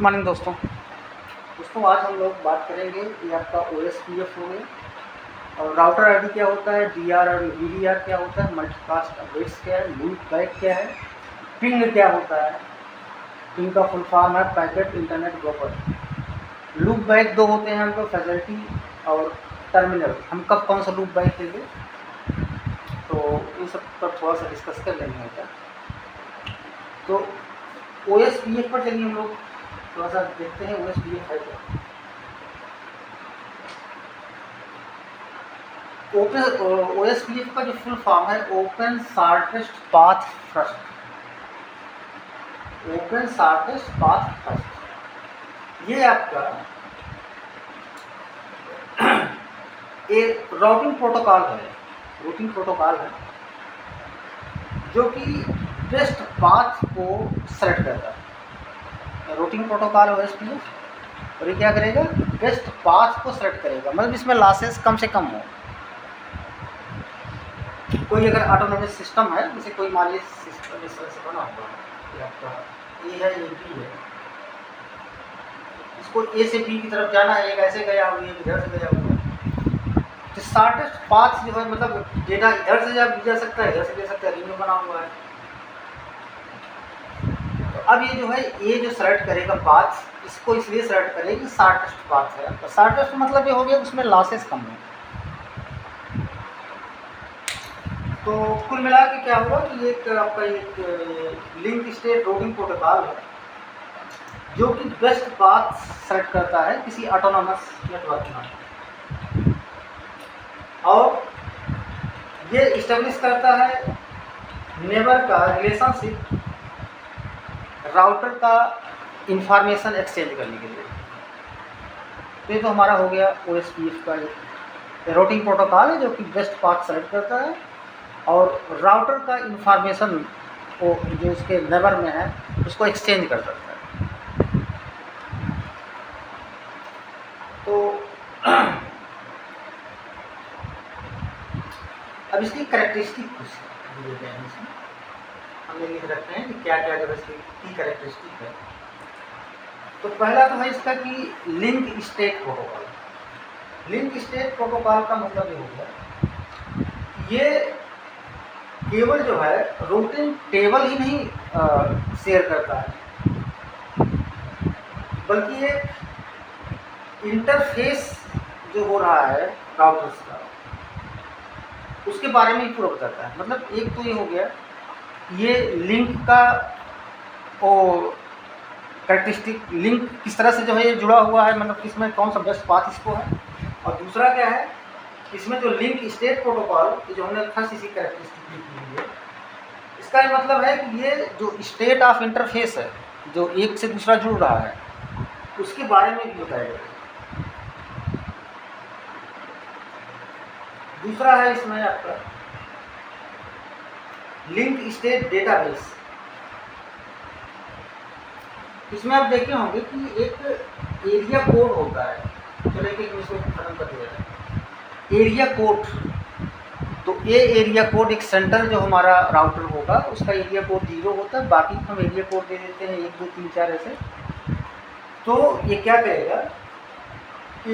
Morning दोस्तों। आज हम लोग बात करेंगे ये आपका OSPF हो गया और राउटर आईडी क्या होता है, DR और VDR क्या होता है, मल्टीकास्ट अपडेट्स क्या है, लूप बैक क्या है, पिंग क्या होता है। पिंग का फुल फॉर्म है packet internet broker. Loop back दो होते हैं हमको, फैसिलिटी और टर्मिनल। हम कब कौन सा लूप बैक लेंगे तो इन सब पर थोड़ा सा डिस्कस कर लेंगे क्या। तो OSPF पर चलिए हम लोग थोड़ा सा देखते हैं OSPF है क्या। OSPF का जो फुल फॉर्म है open shortest path first. Open shortest path first ये आपका एक राउटिंग प्रोटोकॉल है जो कि बेस्ट पाथ को सेलेक्ट करता है। रूटिंग प्रोटोकॉल OSPF और ये क्या करेगा, बेस्ट पाथ को सेलेक्ट करेगा, मतलब इसमें लॉसेस कम से कम हो। कोई अगर ऑटोनोमस सिस्टम है, जैसे कोई मान लीजिए सिस्टम इस तरह से बना हुआ है, आपका ए है, ये बी है, इसको ए से बी की तरफ जाना है, एक ऐसे गया हुआ है, इधर से गया हुआ है। तो शॉर्टेस्ट पाथ जो है, मतलब डेटा इधर से जा सकता है, इधर से ले सकता है, रिंग में बना हुआ है। तो अब ये जो है, ये जो सेलेक्ट करेगा पाथ, इसको इसलिए सेलेक्ट करेगी शॉर्टेस्ट पाथ है। तो शॉर्टेस्ट मतलब ये हो गया उसमें लॉसेस कम है। तो कुल मिला के क्या हुआ कि एक आपका एक लिंक स्टेट रूटिंग प्रोटोकॉल है जो कि बेस्ट पाथ सेलेक्ट करता है किसी ऑटोनोमस नेटवर्क में, और ये इस्टेब्लिश करता है नेबर का रिलेशनशिप राउटर का इंफॉर्मेशन एक्सचेंज करने के लिए। तो ये तो हमारा हो गया OSPF का एक रूटिंग प्रोटोकॉल है जो कि बेस्ट पाथ सेलेक्ट करता है और राउटर का इंफॉर्मेशन को जो उसके नेबर में है उसको एक्सचेंज कर सकता है। तो अब इसकी कैरेक्टरिस्टिक कुछ दिए गए हैं, इसमें हमने लिख रखते हैं कि क्या क्या अगर इसकी कैरेक्टरिस्टिक है। तो पहला तो है इसका कि link state protocol. Link state protocol का मतलब ये हो गया, ये केवल जो है रूटिंग टेबल ही नहीं शेयर करता है, बल्कि ये इंटरफेस जो हो रहा है राउटर्स का उसके बारे में ही पूरा बताता है। मतलब एक तो ये हो गया, ये लिंक का वो कैरेक्टरिस्टिक, लिंक किस तरह से जो है ये जुड़ा हुआ है, मतलब किसमें कौन सा बेस्ट पाथ इसको है। और दूसरा क्या है, इसमें जो लिंक स्टेट प्रोटोकॉल जो हमने फर्स्ट इसी कैरेक्टरिस्टिक लिखी है, इसका ये मतलब है कि ये जो स्टेट ऑफ इंटरफेस है जो एक से दूसरा जुड़ रहा है उसके बारे में भी बताया गया। दूसरा है इसमें आपका लिंक स्टेट डेटाबेस। इसमें आप देखे होंगे कि एक एरिया कोड होता है, चलो एक इसको खत्म कर दिया जाए। एरिया कोड, तो ये एरिया कोड एक सेंटर जो हमारा राउटर होगा उसका एरिया कोड 0 होता है, बाकी हम एरिया कोड दे देते हैं 1 2 3 4 ऐसे। तो ये क्या करेगा कि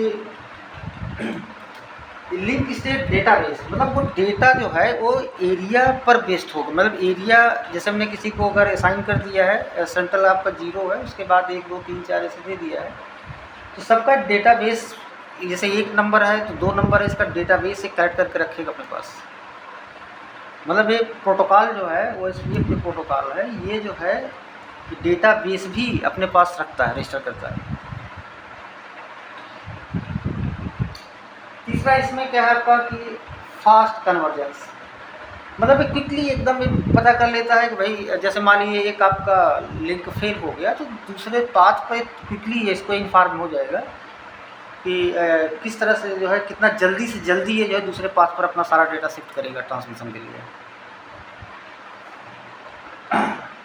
लिंक स्टेट डेटाबेस, मतलब वो डेटा जो है वो एरिया पर बेस्ड होगा। मतलब एरिया जैसे हमने किसी को अगर असाइन कर दिया है, सेंट्रल आपका 0 है, उसके बाद 1 2 3 4 ऐसे दे दिया है, तो सबका डेटाबेस जैसे 1 नंबर है तो 2 नंबर है, इसका डेटाबेस से कलेक्ट करके रखेगा अपने पास। मतलब ये प्रोटोकॉल जो है OSPF जो प्रोटोकॉल है ये जो है डेटाबेस भी अपने पास रखता है, रजिस्टर करता है। तीसरा इसमें क्या है आपका कि फास्ट कन्वर्जेंस, मतलब क्विकली एकदम पता कर लेता है कि भाई जैसे मान लीजिए एक आपका लिंक फेल हो गया तो दूसरे पाथ पर क्विकली इसको इन्फॉर्म हो जाएगा कि किस तरह से जो है कितना जल्दी से जल्दी ये जो है दूसरे पाथ पर अपना सारा डेटा शिफ्ट करेगा ट्रांसमिशन के लिए।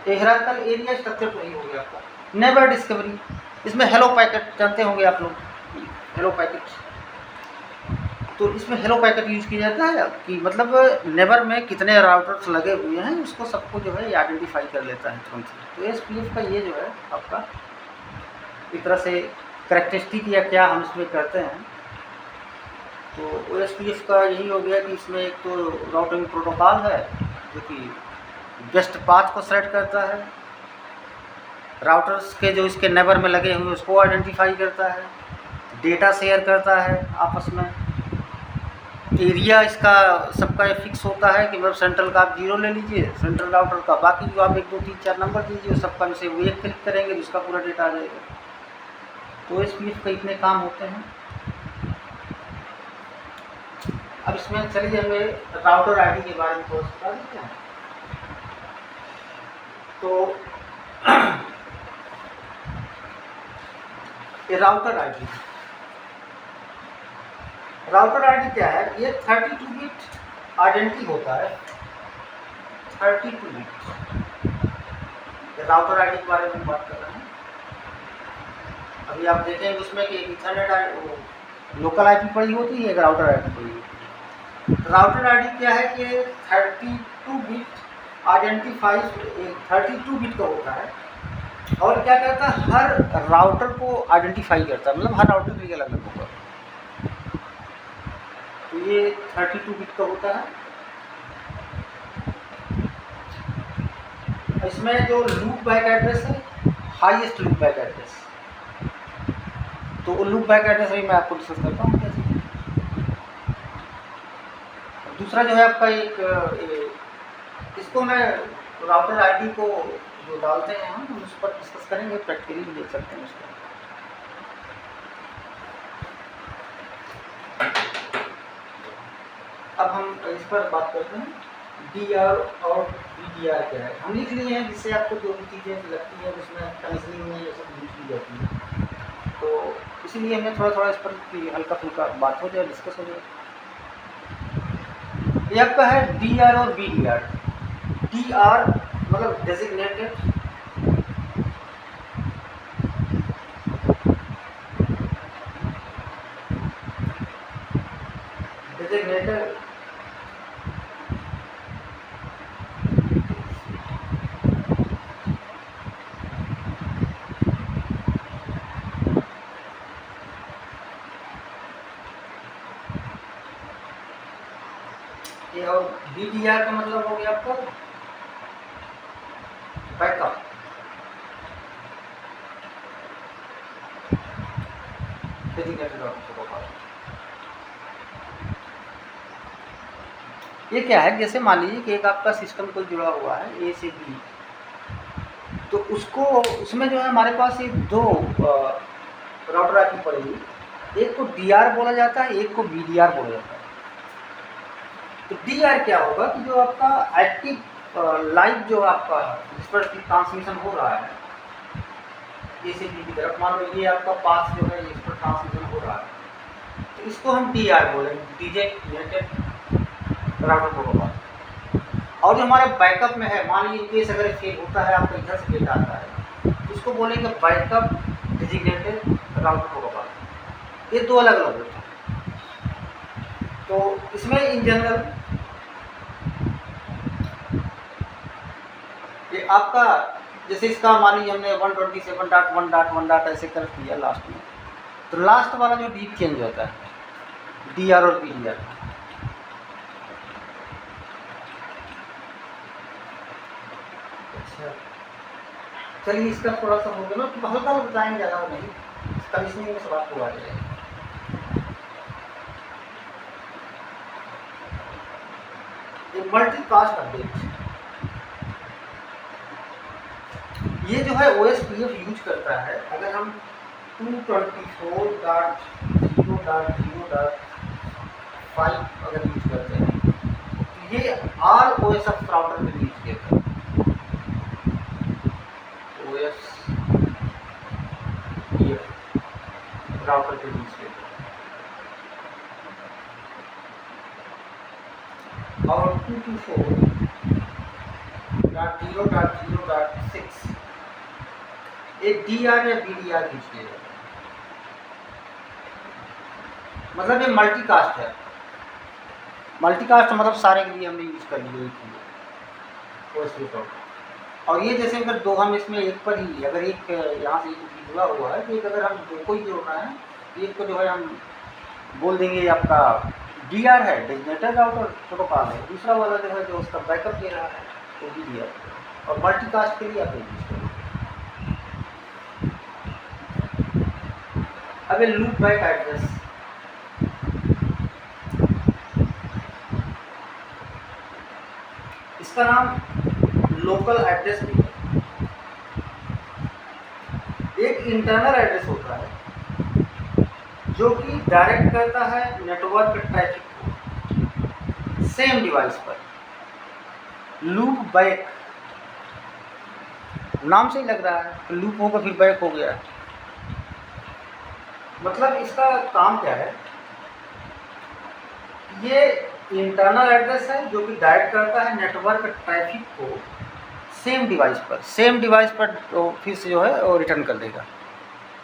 हायरार्किकल एरिया स्ट्रक्चर तो यही हो गया आपका। नेबर डिस्कवरी, इसमें हेलो पैकेट जानते होंगे आप लोग, हेलो पैकेट। तो इसमें हेलो पैकेट यूज़ किया जाता है कि मतलब नेबर में कितने राउटर्स लगे हुए हैं उसको सबको जो है आइडेंटिफाई कर लेता है तुरंत। तो OSPF का ये जो है आपका एक तरह से करेक्टरिस्टिक या क्या हम इसमें करते हैं। तो OSPF का यही हो गया कि इसमें एक तो राउटिंग प्रोटोकॉल है जो कि बेस्ट पाथ को सेलेक्ट करता है, राउटर्स के जो इसके नेबर में लगे हुए उसको आइडेंटिफाई करता है, डेटा शेयर करता है आपस में, एरिया इसका सबका ये फिक्स होता है कि मतलब सेंट्रल का आप 0 ले लीजिए, सेंट्रल राउटर का बाकी जो आप 1 2 3 4 नंबर दीजिए सबका जैसे वो एक क्लिक करेंगे तो उसका पूरा डेटा आ जाएगा। तो OSPF के इतने काम होते हैं। अब इसमें चलिए हमें राउटर आईडी के बारे में थोड़ा सा बता देते हैं। तो ये राउटर आईडी क्या है? ये 32 बिट आइडेंटिटी होता है, 32 बिट। राउटर आईडी के बारे में बात कर रहे हैं। अभी आप देखेंगे उसमें कि इथरनेट लोकल आईपी पड़ी होती है, एक राउटर आईडी पड़ी होती है। राउटर आईडी क्या है कि 32 बिट आइडेंटिफाइज 32 बिट का होता है और क्या करता है, हर राउटर को आइडेंटिफाई करता है, मतलब हर राउटर के लिए अलग अलग होगा। तो ये 32 बिट का होता है। इसमें जो लूप बैक एड्रेस है, हाईएस्ट लूप बैक एड्रेस, तो वो लूप बैक एड्रेस भी मैं आपको डिस्कस करता हूँ कैसे। दूसरा जो है आपका इसको मैं राउटर आईडी को जो डालते हैं हम उस पर डिस्कस करेंगे, प्रैक्टिकली भी देख सकते हैं उसको। अब हम इस पर बात करते हैं DR और BDR क्या है। हम लिख लिए हैं जिससे आपको जो भी चीज़ें लगती है उसमें कनेक्शनिंग में ये सब यूज की जाती है, तो इसीलिए हमें थोड़ा थोड़ा इस पर हल्का फुल्का बात हो जाए, डिस्कस हो जाए। ये आपका है DR और BDR। DR मतलब डेजिग्नेटेड, ये, और BDR का मतलब हो गया आपका बैकअप। ये क्या है, जैसे मान लीजिए कि एक आपका सिस्टम कोई जुड़ा हुआ है A से B, तो उसको उसमें जो है हमारे पास ये 2 राउटर आईपी पड़ेगी, एक को DR बोला जाता है, एक को BDR बोला जाता है। तो DR क्या होगा कि जो आपका एक्टिव लाइव जो आपका जिस पर ट्रांसमिशन हो रहा है A से B की तरफ, मान लो ये आपका पाथ जो है इस पर ट्रांसमिशन हो रहा है, तो इसको हम DR बोलेंगे, डेजिग्नेटेड राउटर प्रोटोकॉल। और जो हमारे बैकअप में है, मान लीजिए केस अगर फेल होता है, आपका इधर से डेटा आता है, तो उसको बोलेंगे बैकअप डेजिग्नेटेड राउटर प्रोटोकॉल। ये 2 अलग अलग होते हैं। तो इसमें इन जनरल ये आपका जैसे इसका मान लीजिए हमने 127.1.1. ऐसे कर दिया लास्ट में, तो लास्ट वाला जो डीप चेंज होता है DR और BDR। अच्छा चलिए इसका थोड़ा सा हो गया ना, तो हल्का बताएंगे, ज़्यादा नहीं, कंडीशनिंग में सब आपको आ जाएगा। ये मल्टीकास्ट अपडेट, ये जो है OSPF यूज करता है। अगर हम 224.0.0.5 अगर यूज करते हैं, तो ये ROSF राउटर में यूज किया था, OSPF राउटर के यूज किया था। और 224.0.0.6 एक DR या BDR यूज किया जाता है। मतलब ये मल्टीकास्ट है। मल्टीकास्ट मतलब सारे के लिए हमने यूज कर लिया OSPF। और ये जैसे अगर दो हम इसमें एक पर ही, अगर एक यहाँ से एक जुड़ा हुआ है तो एक अगर हम दो को ही जोड़ना है, एक को जो है हम बोल देंगे आपका DR है, डेजिग्नेटेड राउटर प्रोटोकॉल है, दूसरा वाला जो है जो उसका बैकअप दे रहा है वो भी DR, और मल्टीकास्ट के लिए आप यूज करेंगे। अब ये लूप बैक एड्रेस, इसका नाम लोकल एड्रेस भी है। एक इंटरनल एड्रेस होता है जो कि डायरेक्ट करता है नेटवर्क ट्रैफिक को सेम डिवाइस पर। लूप बैक नाम से ही लग रहा है, तो लूप होगा फिर बैक हो गया। मतलब इसका काम क्या है, ये इंटरनल एड्रेस है जो कि डायरेक्ट करता है नेटवर्क ट्रैफिक को सेम डिवाइस पर तो फिर से जो है वो रिटर्न कर देगा।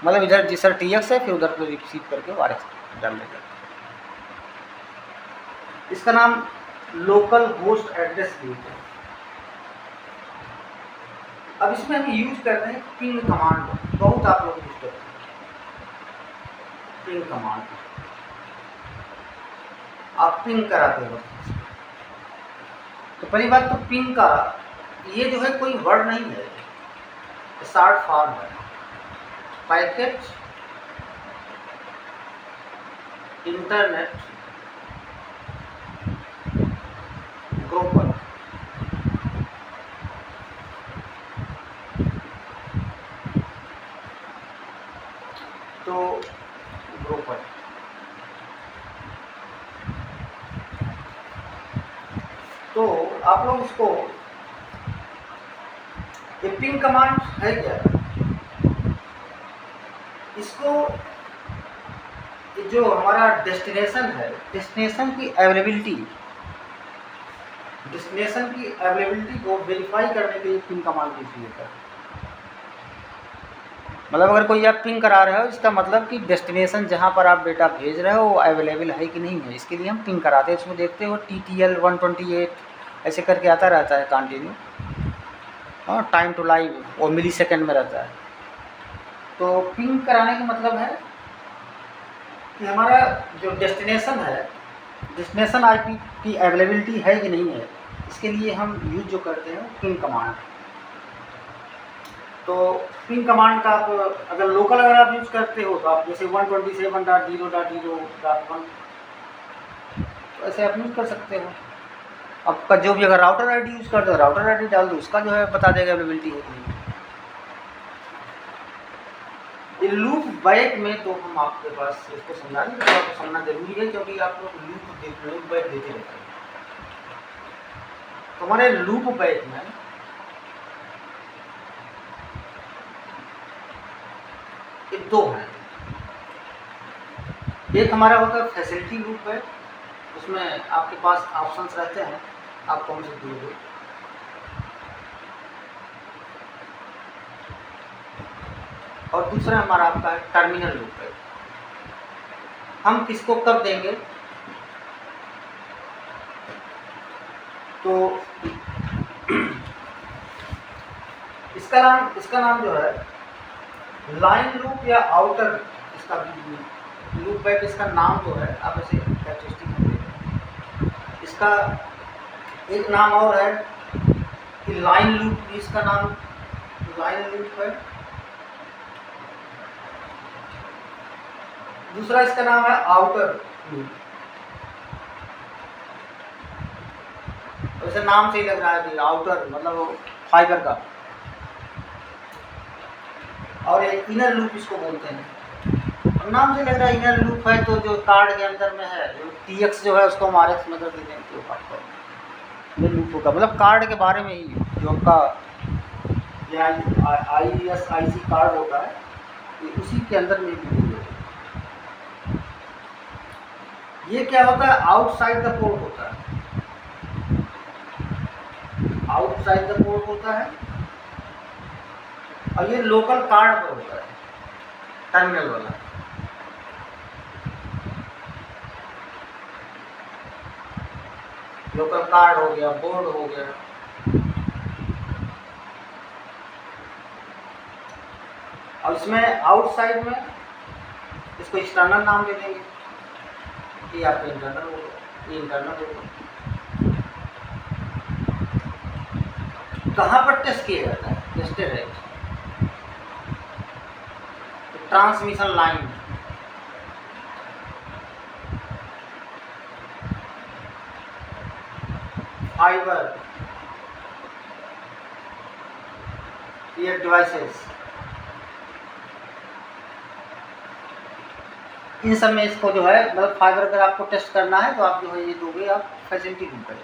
मतलब इधर जिस सर TX है फिर उधर को रिसीव करके वो RX डाल देगा। इसका नाम लोकल होस्ट एड्रेस भी है। अब इसमें हम यूज करते हैं पिंग कमांड, बहुत आप लोग यूज करते हैं पिंग कमांड। आप पिंग कराते हो तो पहली बात तो पिंग का ये जो है कोई वर्ड नहीं है, शॉर्ट फॉर्म है, पैकेट इंटरनेट ग्रोपर। तो ग्रोपर तो आप लोग इसको, ये पिंग कमांड है क्या, इसको जो हमारा डेस्टिनेशन है, डेस्टिनेशन की अवेलेबिलिटी को वेरीफाई करने के लिए पिंग कमांड यूज होता है। मतलब अगर कोई आप पिंग करा रहे हो इसका मतलब कि डेस्टिनेशन जहाँ पर आप डेटा भेज रहे हो वो अवेलेबल है कि नहीं है, इसके लिए हम पिंग कराते हैं। इसमें देखते हो TTL 128 ऐसे करके आता रहता है कंटिन्यू, और टाइम टू लाइव वो मिली सेकेंड में रहता है। तो पिंग कराने का मतलब है कि हमारा जो डेस्टिनेशन है, डेस्टिनेशन IP की अवेलेबिलिटी है कि नहीं है, इसके लिए हम यूज जो करते हैं पिंग कमांड। तो पिंग कमांड का आप अगर लोकल अगर आप यूज करते हो तो आप जैसे 127.0.0.1 तो ऐसे आप यूज कर सकते हो। आपका जो भी अगर राउटर ID यूज करते हो राउटर ID डाल दो, उसका जो है बता देगा अवेलेबिलिटी है कि नहीं। ये लूप बैक में तो हम आपके पास इसको समझाएंगे, तो आपको समझना जरूरी है क्योंकि आप लोग लूप बैक देते रहते हैं। तो हमारे लूप बैक में ये दो हैं। एक हमारा होता है फैसिलिटी लूप बैक, उसमें आपके पास ऑप्शंस रहते हैं, आप कौन से दिए। और दूसरा हमारा आपका है टर्मिनल लूप बैक। हम किसको कब देंगे, तो इसका नाम जो है लाइन लूप या आउटर, इसका लूप बैक इसका नाम जो है आप इसे कैरेक्टरिस्टिक में देखें। इसका एक नाम और है कि लाइन लूप, इसका नाम लाइन लूप है। दूसरा इसका नाम है आउटर लूप। वैसे नाम से ही लग रहा है कि आउटर मतलब फाइबर का, और एक इनर लूप इसको बोलते हैं। और नाम से लग रहा है इनर लूप है, तो जो कार्ड के अंदर में है जो TX जो है उसको हम RX में कर देते हैं, तो आपका ये लूप होगा। मतलब कार्ड के बारे में ही जो आपका ISIC कार्ड होता है ये उसी के अंदर में भी। ये क्या होता है, आउटसाइड द पोर्ट होता है, आउटसाइड द पोर्ट होता है। और ये लोकल कार्ड पर होता है, टर्मिनल वाला। लोकल कार्ड हो गया, बोर्ड हो गया। और इसमें आउटसाइड में इसको एक्सटर्नल नाम दे देंगे, ये आपका इंटरनल होगा, ये इंटरनल होगा। कहाँ पर टेस्ट किया जाता है? टेस्टेड है ट्रांसमिशन लाइन, फाइबर, ये डिवाइसेस, इन सब में इसको जो है मतलब फाइबर अगर आपको टेस्ट करना है तो आप जो है ये दोगे, आप फैसिलिटी दूँ करें।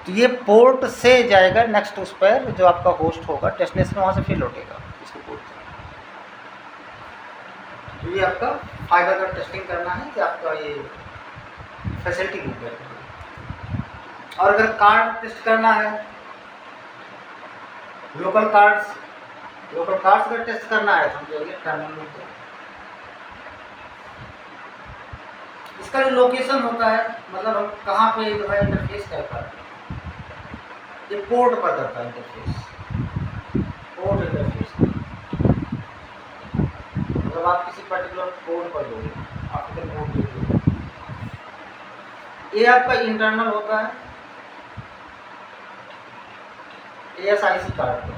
तो ये पोर्ट से जाएगा नेक्स्ट उस पर जो आपका होस्ट होगा डेस्टिनेशन, वहाँ से फिर लौटेगा इसको पोर्ट से। तो ये आपका फाइबर का टेस्टिंग करना है कि आपका ये फैसिलिटी दूँ करें। और अगर कार्ड टेस्ट करना है, लोकल कार्ड्स अगर टेस्ट करना है समझोगे टर्मिनल में। इसका जो लोकेशन होता है मतलब हम कहाँ पे जो है इंटरफेस करता है, ये पोर्ट पर करता है इंटरफेस, पोर्ट इंटरफेस। मतलब आप किसी पर्टिकुलर पोर्ट पर दोगे, ऑप्टिकल पोर्ट दोगे। ये आपका इंटरनल होता है ASIC कार्ड पर।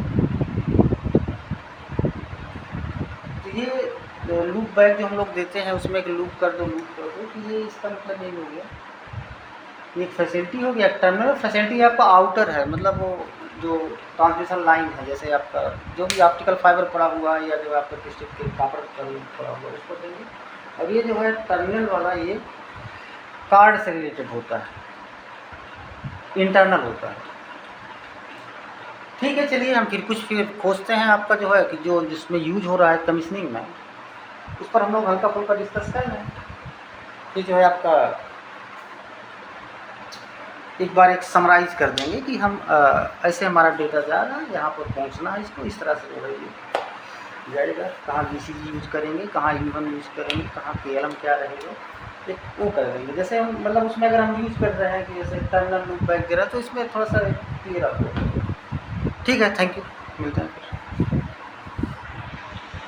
तो ये लूप बैक जो हम लोग देते हैं उसमें एक लूप कर दो तो ये इसका मतलब ये हो गया, ये एक फैसिलिटी हो गया एक्सटर्नल। फैसिलिटी आपका आउटर है, मतलब वो जो ट्रांसमिशन लाइन है, जैसे आपका जो भी ऑप्टिकल फाइबर पड़ा हुआ है या जो आपका डिस्ट्रिक्ट के कॉपर पड़ा हुआ है उसको देंगे। और ये जो है टर्मिनल वाला ये कार्ड से रिलेटेड होता है, इंटरनल होता है। ठीक है, चलिए हम फिर खोजते हैं आपका जो है कि जो जिसमें यूज हो रहा है कमीशनिंग में, उस पर हम लोग हल्का फुल्का डिस्कस कर रहे हैं। फिर जो है आपका एक बार एक समराइज कर देंगे कि हम ऐसे हमारा डेटा जा रहा है, यहाँ पर पहुँचना है, इसको इस तरह से जो है ये जाएगा। कहाँ BCG यूज करेंगे, कहाँ U1 यूज करेंगे, कहाँ KLM क्या रहेगा, एक वो कर देंगे। जैसे हम मतलब उसमें अगर हम यूज कर रहे हैं कि जैसे टर्मिनल लूप बैक दे रहा है तो इसमें थोड़ा सा क्लियर आपको। ठीक है, थैंक यू, मिलते हैं फिर।